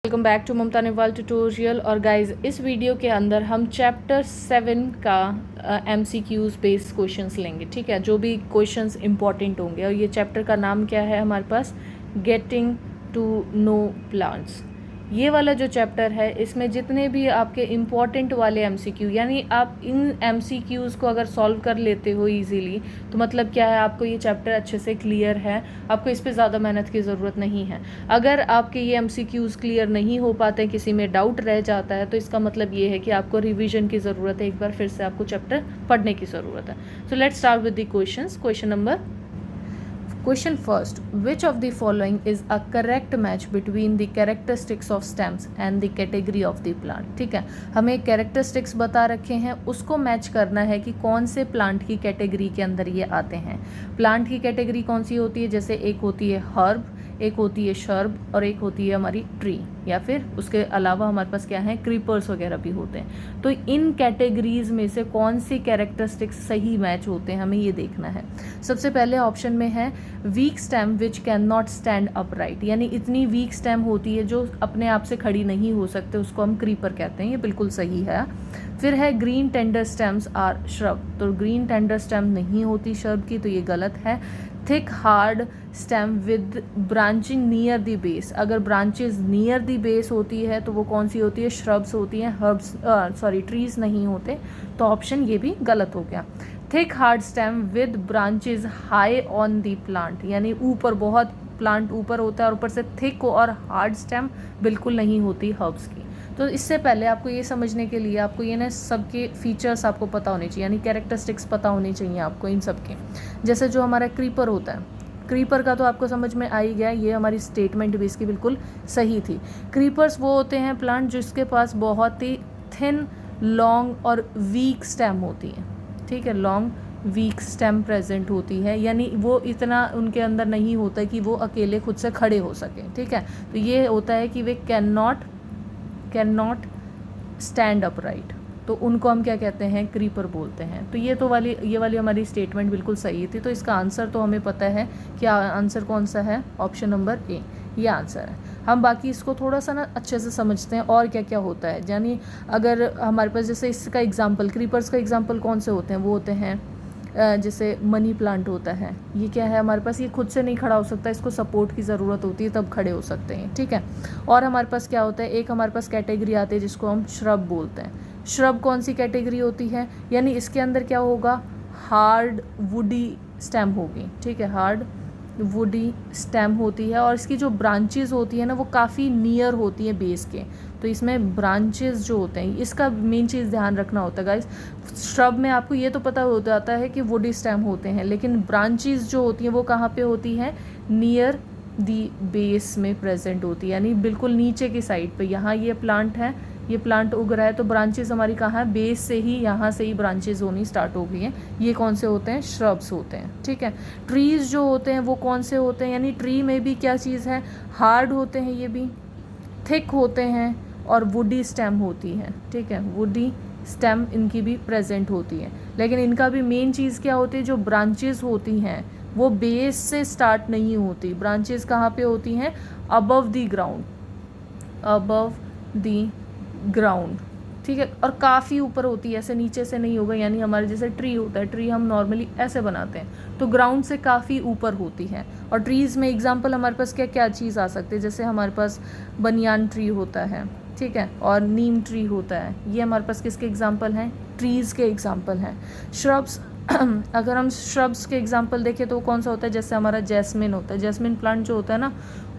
Welcome back to Mamta Newal tutorial. और guys इस video के अंदर हम चैप्टर 7 का MCQs बेस्ड क्वेश्चंस लेंगे। ठीक है, जो भी क्वेश्चंस इंपॉर्टेंट होंगे। और ये चैप्टर का नाम क्या है हमारे पास, गेटिंग टू नो प्लांट्स। ये वाला जो चैप्टर है इसमें जितने भी आपके इम्पॉर्टेंट वाले MCQ, यानी आप इन MCQs को अगर सॉल्व कर लेते हो इजीली तो मतलब क्या है, आपको ये चैप्टर अच्छे से क्लियर है, आपको इस पे ज़्यादा मेहनत की ज़रूरत नहीं है। अगर आपके ये MCQs क्लियर नहीं हो पाते, किसी में डाउट रह जाता है, तो इसका मतलब ये है कि आपको रिवीजन की ज़रूरत है, एक बार फिर से आपको चैप्टर पढ़ने की ज़रूरत है। So let's start with the questions. Question first, which of the following is a correct match between the characteristics of stems and the category of the plant? ठीक है, हमें characteristics बता रखे हैं, उसको मैच करना है कि कौन से प्लांट की कैटेगरी के अंदर ये आते हैं। प्लांट की कैटेगरी कौन सी होती है, जैसे एक होती है हर्ब, एक होती है शर्ब और एक होती है हमारी ट्री, या फिर उसके अलावा हमारे पास क्या है, क्रीपर्स वगैरह भी होते हैं। तो इन कैटेगरीज में से कौन सी कैरेक्टरिस्टिक्स सही मैच होते हैं, हमें ये देखना है। सबसे पहले ऑप्शन में है week stem which can not stand upright, यानी इतनी वीक स्टेम होती है जो अपने आप से खड़ी नहीं हो सकते, उसको हम क्रीपर कहते हैं। ये बिल्कुल सही है। फिर है green tender stems are shrub, तो ग्रीन टेंडर स्टेम नहीं होती श्रब की, तो ये गलत है। Thick hard stem with branching near the base, अगर ब्रांचेस नियर द बेस होती है तो वो कौन सी होती है, श्रब्स होती हैं, हर्ब्स ट्रीज नहीं होते, तो ऑप्शन ये भी गलत हो गया। Thick hard stem with branches high on the plant, यानी ऊपर बहुत प्लांट ऊपर होता है और ऊपर से थिक और हार्ड स्टेम बिल्कुल नहीं होती हर्ब्स की। तो इससे पहले आपको ये समझने के लिए आपको ये ना सबके फीचर्स आपको पता होने चाहिए, यानी कैरेक्टरिस्टिक्स पता होनी चाहिए आपको इन सब के। जैसे जो हमारा क्रीपर होता है, क्रीपर का तो आपको समझ में आ ही गया, ये हमारी स्टेटमेंट भी इसकी बिल्कुल सही थी। क्रीपर्स वो होते हैं प्लांट जिसके पास बहुत ही थिन, लॉन्ग और वीक स्टेम होती है। ठीक है, लॉन्ग वीक स्टेम प्रेजेंट होती है, यानी वो इतना उनके अंदर नहीं होता कि वो अकेले खुद से खड़े हो सकें। ठीक है, तो ये होता है कि वे कैन नॉट स्टैंड अपराइट, तो उनको हम क्या कहते हैं, क्रीपर बोलते हैं। तो ये वाली हमारी स्टेटमेंट बिल्कुल सही थी। तो इसका आंसर तो हमें पता है, क्या आंसर कौन सा है, ऑप्शन नंबर ए, ये आंसर है। हम बाकी इसको थोड़ा सा ना अच्छे से समझते हैं और क्या क्या होता है। यानी अगर हमारे पास जैसे इसका एग्जाम्पल, क्रीपर्स का एग्जाम्पल कौन से होते हैं, वो होते हैं जैसे मनी प्लांट होता है, ये क्या है हमारे पास, ये खुद से नहीं खड़ा हो सकता, इसको सपोर्ट की ज़रूरत होती है तब खड़े हो सकते हैं। ठीक है, और हमारे पास क्या होता है, एक हमारे पास कैटेगरी आती है जिसको हम श्रब बोलते हैं। श्रब कौन सी कैटेगरी होती है, यानी इसके अंदर क्या होगा, हार्ड वुडी स्टेम होगी। ठीक है, हार्ड वुडी स्टेम होती है और इसकी जो ब्रांचेस होती है ना वो काफ़ी नियर होती है बेस के। तो इसमें ब्रांचेस जो होते हैं, इसका मेन चीज़ ध्यान रखना होता है गाइस। श्रब में आपको ये तो पता हो जाता है कि वुडी स्टेम होते हैं, लेकिन ब्रांचेस जो होती हैं वो कहाँ पे होती हैं, नियर दी बेस में प्रेजेंट होती है, यानी बिल्कुल नीचे की साइड पे। यहाँ ये प्लांट है, ये प्लांट उग रहा है, तो ब्रांचेस हमारी कहाँ है, बेस से ही, यहाँ से ही ब्रांचेस होनी स्टार्ट हो गई हैं। ये कौन से होते हैं, श्रब्स होते हैं। ठीक है, ट्रीज़ जो होते हैं वो कौन से होते हैं, यानी ट्री में भी क्या चीज़ है, हार्ड होते हैं, ये भी थिक होते हैं और वुडी स्टेम होती है। ठीक है, वुडी स्टेम इनकी भी प्रेजेंट होती है, लेकिन इनका भी मेन चीज़ क्या होती है, जो ब्रांचेस होती हैं वो बेस से स्टार्ट नहीं होती। ब्रांचेस कहाँ पे होती हैं, above the ground, above the ground. ठीक है, और काफ़ी ऊपर होती है, ऐसे नीचे से नहीं होगा। यानी हमारे जैसे ट्री होता है, ट्री हम नॉर्मली ऐसे बनाते हैं, तो ग्राउंड से काफ़ी ऊपर होती है। और ट्रीज़ में एग्जांपल हमारे पास क्या क्या चीज़ आ सकती है, जैसे हमारे पास बनियान ट्री होता है, ठीक है, और नीम ट्री होता है। ये हमारे पास किसके एग्जाम्पल हैं, ट्रीज़ के एग्जाम्पल हैं। श्रब्स अगर हम श्रब्स के एग्जांपल देखें तो कौन सा होता है, जैसे हमारा जैस्मिन होता है। जैस्मिन प्लांट जो होता है ना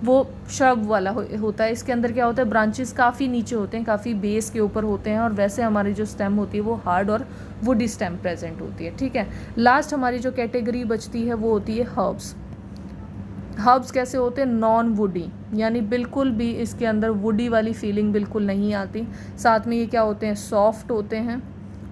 वो श्रब वाला होता है। इसके अंदर क्या होता है, ब्रांचेस काफ़ी नीचे होते हैं, काफ़ी बेस के ऊपर होते हैं, और वैसे हमारी जो स्टेम होती है वो हार्ड और वुडी स्टेम प्रेजेंट होती है। ठीक है, लास्ट हमारी जो कैटेगरी बचती है वो होती है हर्ब्स। हर्ब्स कैसे होते हैं, नॉन वुडी, यानी बिल्कुल भी इसके अंदर वुडी वाली फीलिंग बिल्कुल नहीं आती। साथ में ये क्या होते हैं, सॉफ्ट होते हैं,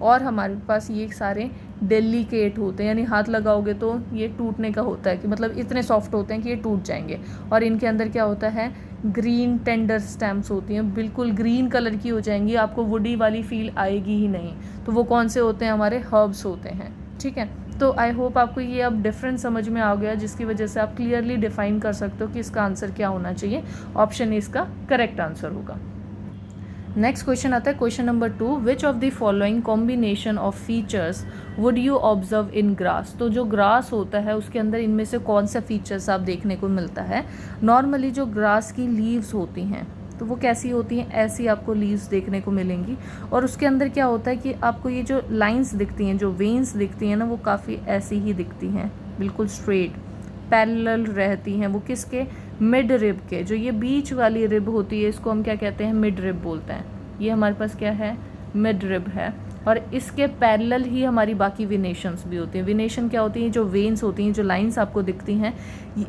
और हमारे पास ये सारे डेलिकेट होते हैं, यानी हाथ लगाओगे तो ये टूटने का होता है, कि मतलब इतने सॉफ्ट होते हैं कि ये टूट जाएंगे। और इनके अंदर क्या होता है, ग्रीन टेंडर स्टेम्स होती हैं, बिल्कुल ग्रीन कलर की हो जाएंगी, आपको वुडी वाली फील आएगी ही नहीं। तो वो कौन से होते हैं, हमारे हर्ब्स होते हैं। ठीक है, तो आई होप आपको ये अब डिफरेंस समझ में आ गया, जिसकी वजह से आप क्लियरली डिफाइन कर सकते हो कि इसका आंसर क्या होना चाहिए। ऑप्शन ए इसका करेक्ट आंसर होगा। नेक्स्ट क्वेश्चन आता है question number 2, which of the following combination of features would you observe in grass. तो जो ग्रास होता है उसके अंदर इनमें से कौन सा फीचर्स आप देखने को मिलता है। नॉर्मली जो ग्रास की लीव्स होती हैं तो वो कैसी होती हैं, ऐसी आपको लीव्स देखने को मिलेंगी, और उसके अंदर क्या होता है कि आपको ये जो लाइंस दिखती हैं, जो वेन्स दिखती हैं ना, वो काफ़ी ऐसी ही दिखती हैं, बिल्कुल स्ट्रेट पैरेलल रहती हैं। वो किसके, मिड रिब के, जो ये बीच वाली रिब होती है इसको हम क्या कहते हैं, मिड रिब बोलते हैं। ये हमारे पास क्या है, मिड रिब है, और इसके पैरेलल ही हमारी बाकी विनेशंस भी होती हैं। विनेशन क्या होती हैं, जो वेन्स होती हैं, जो लाइंस आपको दिखती हैं,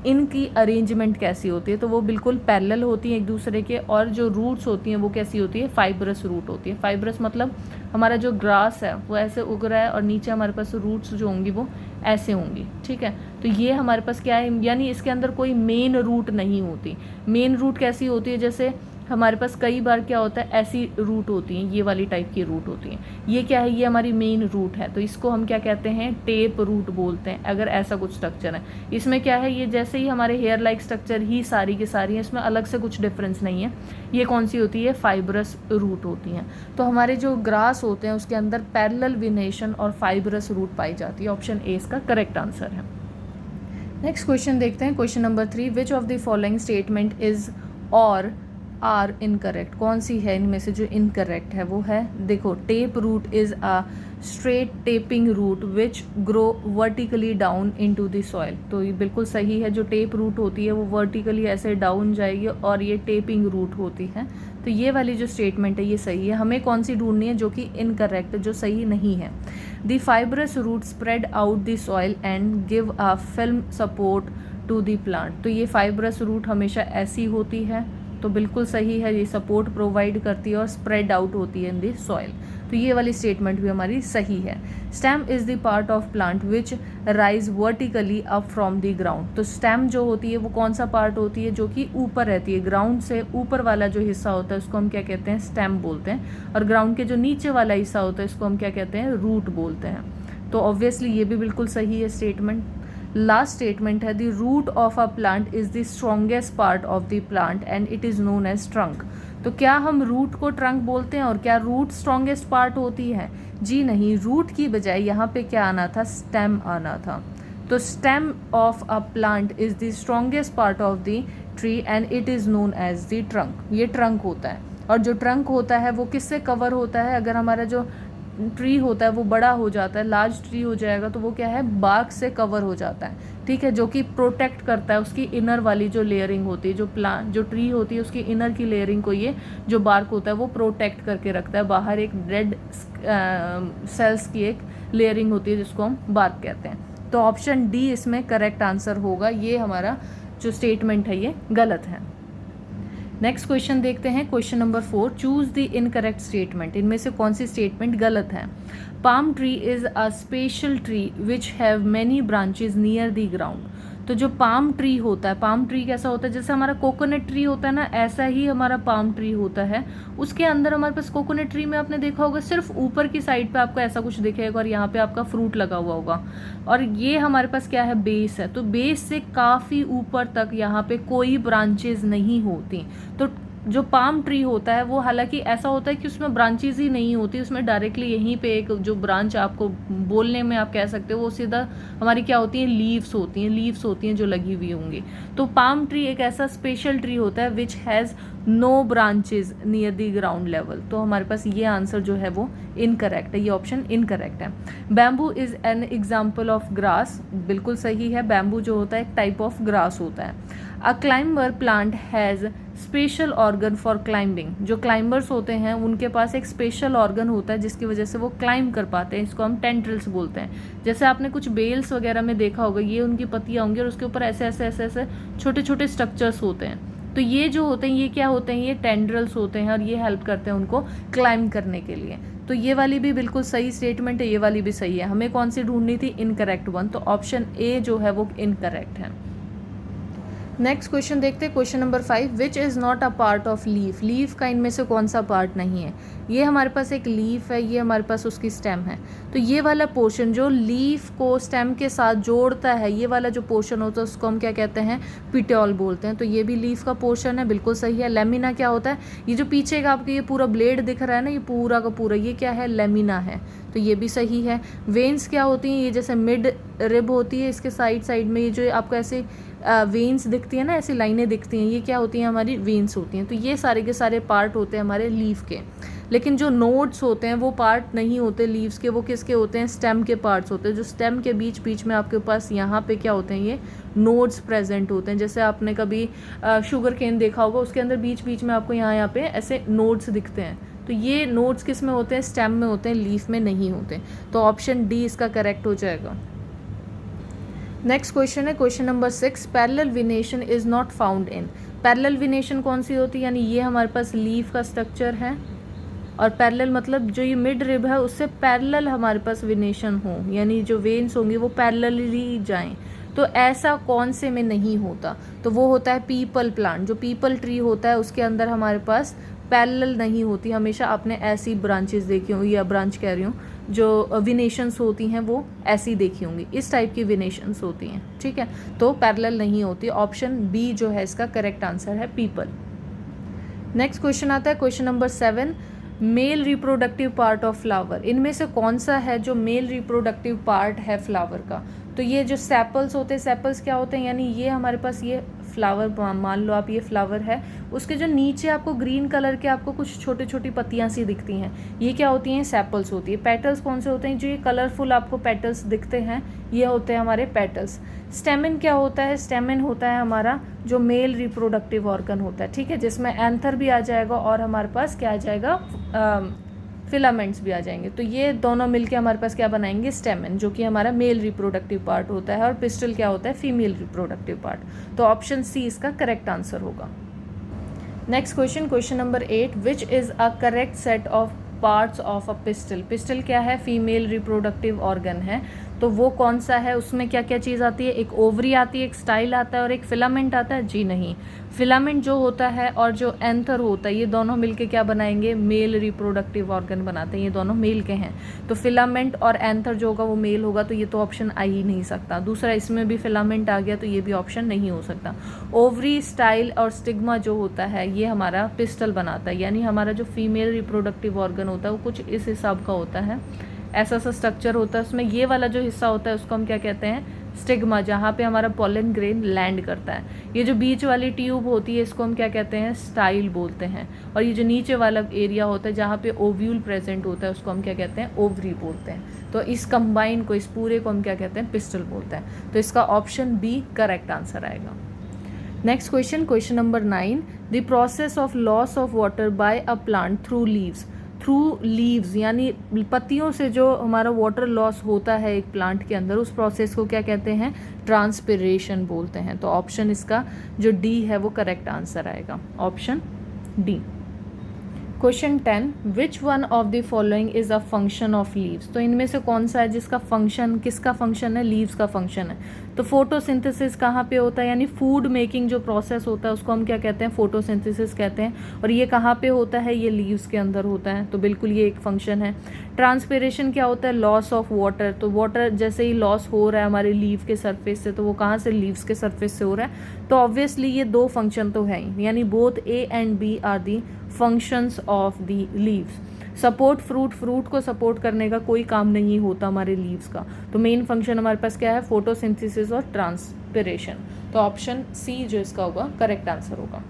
इनकी अरेंजमेंट कैसी होती है, तो वो बिल्कुल पैरेलल होती हैं एक दूसरे के। और जो रूट्स होती हैं वो कैसी होती है, फाइब्रस रूट होती है। फाइब्रस मतलब हमारा जो ग्रास है वो ऐसे उग रहा है और नीचे हमारे पास रूट्स जो होंगी वो ऐसे होंगी, ठीक है। तो ये हमारे पास क्या है, यानी इसके अंदर कोई मेन रूट नहीं होती। मेन रूट कैसी होती है, जैसे हमारे पास कई बार क्या होता है, ऐसी रूट होती हैं, ये वाली टाइप की रूट होती हैं। ये क्या है, ये हमारी मेन रूट है, तो इसको हम क्या कहते हैं, टेप रूट बोलते हैं। अगर ऐसा कुछ स्ट्रक्चर है, इसमें क्या है, ये जैसे ही हमारे हेयर लाइक स्ट्रक्चर ही सारी की सारी हैं, इसमें अलग से कुछ डिफरेंस नहीं है। ये कौन सी होती है, फाइब्रस रूट होती हैं। तो हमारे जो ग्रास होते हैं उसके अंदर पैरेलल विनेशन और फाइब्रस रूट पाई जाती है। ऑप्शन ए इसका करेक्ट आंसर है। नेक्स्ट क्वेश्चन देखते हैं, question number 3, which of the following statement is और आर इनकरेक्ट। कौन सी है इनमें से जो इनकरेक्ट है, वो है, देखो, tap root is a straight tapping root which grow vertically down into the soil. तो ये बिल्कुल सही है, जो टेप रूट होती है वो वर्टिकली ऐसे डाउन जाएगी और ये टेपिंग रूट होती है। तो ये वाली जो स्टेटमेंट है ये सही है। हमें कौन सी ढूंढनी है, जो कि इनकरेक्ट, जो सही नहीं है। The fibrous root spread out the soil and give a firm support to the plant. तो ये फाइब्रस रूट हमेशा ऐसी होती है, तो बिल्कुल सही है, ये सपोर्ट प्रोवाइड करती है और स्प्रेड आउट होती है इन द सॉइल। तो ये वाली स्टेटमेंट भी हमारी सही है। Stem is the part of plant which rise vertically up from the ground. तो स्टेम जो होती है वो कौन सा पार्ट होती है, जो कि ऊपर रहती है, ग्राउंड से ऊपर वाला जो हिस्सा होता है उसको हम क्या कहते हैं, स्टेम बोलते हैं। और ग्राउंड के जो नीचे वाला हिस्सा होता है इसको हम क्या कहते हैं, रूट बोलते हैं। तो ऑब्वियसली ये भी बिल्कुल सही है स्टेटमेंट। लास्ट स्टेटमेंट है, the root of a plant is the strongest part of the plant and it is known as trunk. तो क्या हम रूट को ट्रंक बोलते हैं, और क्या रूट स्ट्रॉन्गेस्ट पार्ट होती है? जी नहीं, रूट की बजाय यहाँ पे क्या आना था, स्टेम आना था। तो stem of a plant is the strongest part of the tree and it is known as the trunk. ये ट्रंक होता है, और जो ट्रंक होता है वो किससे कवर होता है, अगर हमारा जो ट्री होता है वो बड़ा हो जाता है, लार्ज ट्री हो जाएगा, तो वो क्या है, बार्क से कवर हो जाता है, ठीक है, जो कि प्रोटेक्ट करता है उसकी इनर वाली जो लेयरिंग होती है, जो प्लांट जो ट्री होती है उसकी इनर की लेयरिंग को ये जो बार्क होता है वो प्रोटेक्ट करके रखता है। बाहर एक डेड सेल्स की एक लेयरिंग होती है जिसको हम बार्क कहते हैं। तो ऑप्शन डी इसमें करेक्ट आंसर होगा। ये हमारा जो स्टेटमेंट है ये गलत है। नेक्स्ट क्वेश्चन देखते हैं, question number 4, choose the incorrect statement. इनमें से कौन सी स्टेटमेंट गलत है। Palm tree is a special tree which have many branches near the ground. तो जो पाम ट्री होता है, पाम ट्री कैसा होता है, जैसे हमारा कोकोनट ट्री होता है ना, ऐसा ही हमारा पाम ट्री होता है। उसके अंदर हमारे पास कोकोनट ट्री में आपने देखा होगा सिर्फ ऊपर की साइड पे आपको ऐसा कुछ दिखेगा और यहाँ पे आपका फ्रूट लगा हुआ होगा, और ये हमारे पास क्या है, बेस है। तो बेस से काफ़ी ऊपर तक यहाँ पे कोई ब्रांचेज नहीं होती। तो जो पाम ट्री होता है वो हालांकि ऐसा होता है कि उसमें ब्रांचेज ही नहीं होती, उसमें डायरेक्टली यहीं पे एक जो ब्रांच आपको बोलने में आप कह सकते हो वो सीधा हमारी क्या होती है, लीव्स होती हैं जो लगी हुई होंगी। तो पाम ट्री एक ऐसा स्पेशल ट्री होता है which has no branches near the ground level. तो हमारे पास ये आंसर जो है वो इनकरेक्ट है, ये ऑप्शन इनकरेक्ट है। Bamboo is an example of grass, बिल्कुल सही है। बैम्बू जो होता है एक टाइप ऑफ ग्रास होता है। अ climber plant has special organ for climbing. जो क्लाइंबर्स होते हैं उनके पास एक स्पेशल ऑर्गन होता है जिसकी वजह से वो क्लाइंब कर पाते हैं, इसको हम टेंड्रिल्स बोलते हैं। जैसे आपने कुछ बेल्स वगैरह में देखा होगा, ये उनकी पत्तियाँ होंगी और उसके ऊपर ऐसे ऐसे ऐसे ऐसे छोटे छोटे स्ट्रक्चर्स होते हैं। तो ये जो होते हैं ये क्या होते हैं, ये टेंड्रिल्स होते हैं और ये हेल्प करते हैं उनको क्लाइंब करने के लिए। तो ये वाली भी बिल्कुल सही स्टेटमेंट है, ये वाली भी सही है। हमें कौन सी ढूंढनी थी, इनकरेक्ट वन। तो ऑप्शन ए जो है वो इनकरेक्ट है। नेक्स्ट क्वेश्चन देखते हैं, question number 5, which is not a part of leaf. Leaf का इनमें से कौन सा पार्ट नहीं है। ये हमारे पास एक लीफ है, ये हमारे पास उसकी स्टेम है। तो ये वाला पोर्शन जो लीफ को स्टेम के साथ जोड़ता है, ये वाला जो पोर्शन होता है उसको हम क्या कहते हैं, पिटियोल बोलते हैं। तो ये भी लीफ का पोर्शन है, बिल्कुल सही है। लेमिना क्या होता है, ये जो पीछे का आपके ये पूरा ब्लेड दिख रहा है ना, ये पूरा का पूरा ये क्या है, लेमिना है। तो ये भी सही है। वेन्स क्या होती हैं, ये जैसे मिड रिब होती है, इसके साइड साइड में ये जो आपको ऐसे वेन्स दिखती है ना, ऐसी लाइनें दिखती हैं, ये क्या होती हैं, हमारी वेन्स होती हैं। तो ये सारे के सारे पार्ट होते हैं हमारे लीफ के। लेकिन जो नोड्स होते हैं वो पार्ट नहीं होते लीव्स के, वो किसके होते हैं, स्टेम के पार्ट्स होते हैं। जो स्टेम के बीच बीच में आपके पास यहाँ पे क्या होते हैं, ये नोड्स प्रेजेंट होते हैं। जैसे आपने कभी शुगर केन देखा होगा, उसके अंदर बीच बीच में आपको यहाँ पे ऐसे नोड्स दिखते हैं। तो ये नोड्स किस में होते हैं, स्टेम में होते हैं, लीफ में नहीं होते। तो ऑप्शन डी इसका करेक्ट हो जाएगा। नेक्स्ट क्वेश्चन है question number 6, parallel विनेशन is not found in. Parallel विनेशन कौन सी होती है, यानी ये हमारे पास लीफ का स्ट्रक्चर है और पैरेलल मतलब जो ये मिड रिब है उससे पैरेलल हमारे पास विनेशन हो, यानी जो वेन्स होंगी वो पैरेलली जाएं। तो ऐसा कौन से में नहीं होता, तो वो होता है पीपल प्लांट। जो पीपल ट्री होता है उसके अंदर हमारे पास पैरेलल नहीं होती, हमेशा आपने ऐसी ब्रांचेस देखी होंगी, या ब्रांच कह रही हूँ, जो विनेशंस होती हैं वो ऐसी देखी होंगी, इस टाइप की विनेशंस होती हैं, ठीक है। तो पैरेलल नहीं होती। ऑप्शन बी जो है इसका करेक्ट आंसर है, पीपल। नेक्स्ट क्वेश्चन आता है question number 7, male reproductive part of flower. इनमें से कौन सा है जो मेल रिप्रोडक्टिव पार्ट है फ्लावर का। तो ये जो सेपल्स होते हैं, सेपल्स क्या होते हैं, यानी ये हमारे पास ये फ्लावर, मान लो आप ये फ्लावर है, उसके जो नीचे आपको ग्रीन कलर के आपको कुछ छोटी छोटी पत्तियां सी दिखती हैं, ये क्या होती हैं, सेपल्स होती है। पेटल्स कौन से होते हैं, जो ये कलरफुल आपको पेटल्स दिखते हैं, ये होते हैं हमारे पेटल्स। स्टेमिन क्या होता है, स्टेमिन होता है हमारा जो मेल रिप्रोडक्टिव ऑर्गन होता है, ठीक है, जिसमें एंथर भी आ जाएगा और हमारे पास क्या आ जाएगा, फिलामेंट्स भी आ जाएंगे। तो ये दोनों मिलके हमारे पास क्या बनाएंगे, स्टेमन, जो कि हमारा मेल रिप्रोडक्टिव पार्ट होता है, और पिस्टल क्या होता है, फीमेल रिप्रोडक्टिव पार्ट। तो ऑप्शन सी इसका करेक्ट आंसर होगा। Next question, question number 8, which is a correct set of parts of a pistol. Pistol क्या है, फीमेल रिप्रोडक्टिव ऑर्गन है, तो वो कौन सा है, उसमें क्या क्या चीज़ आती है, एक ओवरी आती है, एक स्टाइल आता है और एक फिलामेंट आता है। जी नहीं, फिलामेंट जो होता है और जो एंथर होता है, ये दोनों मिलके क्या बनाएंगे, मेल रिप्रोडक्टिव ऑर्गन बनाते हैं, ये दोनों मेल के हैं। तो फिलामेंट और एंथर जो होगा वो मेल होगा, तो ये तो ऑप्शन आ ही नहीं सकता। दूसरा, इसमें भी फिलामेंट आ गया तो ये भी ऑप्शन नहीं हो सकता। ओवरी, स्टाइल और स्टिग्मा जो होता है ये हमारा पिस्टल बनाता है, यानी हमारा जो फीमेल रिप्रोडक्टिव ऑर्गन होता है वो कुछ इस हिसाब का होता है, ऐसा सा स्ट्रक्चर होता है। उसमें ये वाला जो हिस्सा होता है उसको हम क्या कहते हैं, स्टिग्मा, जहाँ पे हमारा पॉलन ग्रेन लैंड करता है। ये जो बीच वाली ट्यूब होती है इसको हम क्या कहते हैं, स्टाइल बोलते हैं। और ये जो नीचे वाला एरिया होता है जहाँ पे ओव्यूल प्रेजेंट होता है उसको हम क्या कहते हैं, ओवरी बोलते हैं। तो इस कंबाइन को, इस पूरे को हम क्या कहते हैं, पिस्टल बोलते हैं। तो इसका ऑप्शन बी करेक्ट आंसर आएगा। Next question, question number 9, the process of loss of water bye a plant through leaves. Through leaves यानी पत्तियों से जो हमारा वाटर लॉस होता है एक प्लांट के अंदर, उस प्रोसेस को क्या कहते हैं, ट्रांसपिरेशन बोलते हैं। तो ऑप्शन इसका जो डी है वो करेक्ट आंसर आएगा, option D. Question 10, which one of the following is a function of leaves. तो इनमें से कौन सा है जिसका फंक्शन, किसका फंक्शन है, लीव्स का फंक्शन है। तो फोटोसिंथेसिस कहाँ पे होता है, यानी फूड मेकिंग जो प्रोसेस होता है उसको हम क्या कहते हैं, फोटोसिंथेसिस कहते हैं। और ये कहाँ पे होता है, ये लीव्स के अंदर होता है, तो बिल्कुल ये एक फंक्शन है। ट्रांसपिरेशन क्या होता है, लॉस ऑफ वाटर। तो वाटर जैसे ही लॉस हो रहा है हमारे लीव के सरफेस से, तो वो कहाँ से, लीव्स के सरफेस से हो रहा है। तो ऑब्वियसली ये दो फंक्शन तो है ही, यानी both A and B are the functions of the leaves. Support fruit, fruit को सपोर्ट करने का कोई काम नहीं होता हमारे लीव्स का। तो मेन फंक्शन हमारे पास क्या है, फोटोसिंथेसिस और ट्रांसपिरेशन। तो ऑप्शन सी जो इसका होगा करेक्ट आंसर होगा।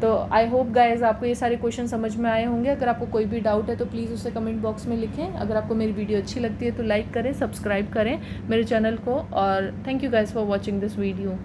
तो आई होप गाइज आपको ये सारे क्वेश्चन समझ में आए होंगे। अगर आपको कोई भी डाउट है तो प्लीज़ उसे कमेंट बॉक्स में लिखें। अगर आपको मेरी वीडियो अच्छी लगती है तो लाइक करें, सब्सक्राइब करें मेरे चैनल को, और thank you guys for watching this video.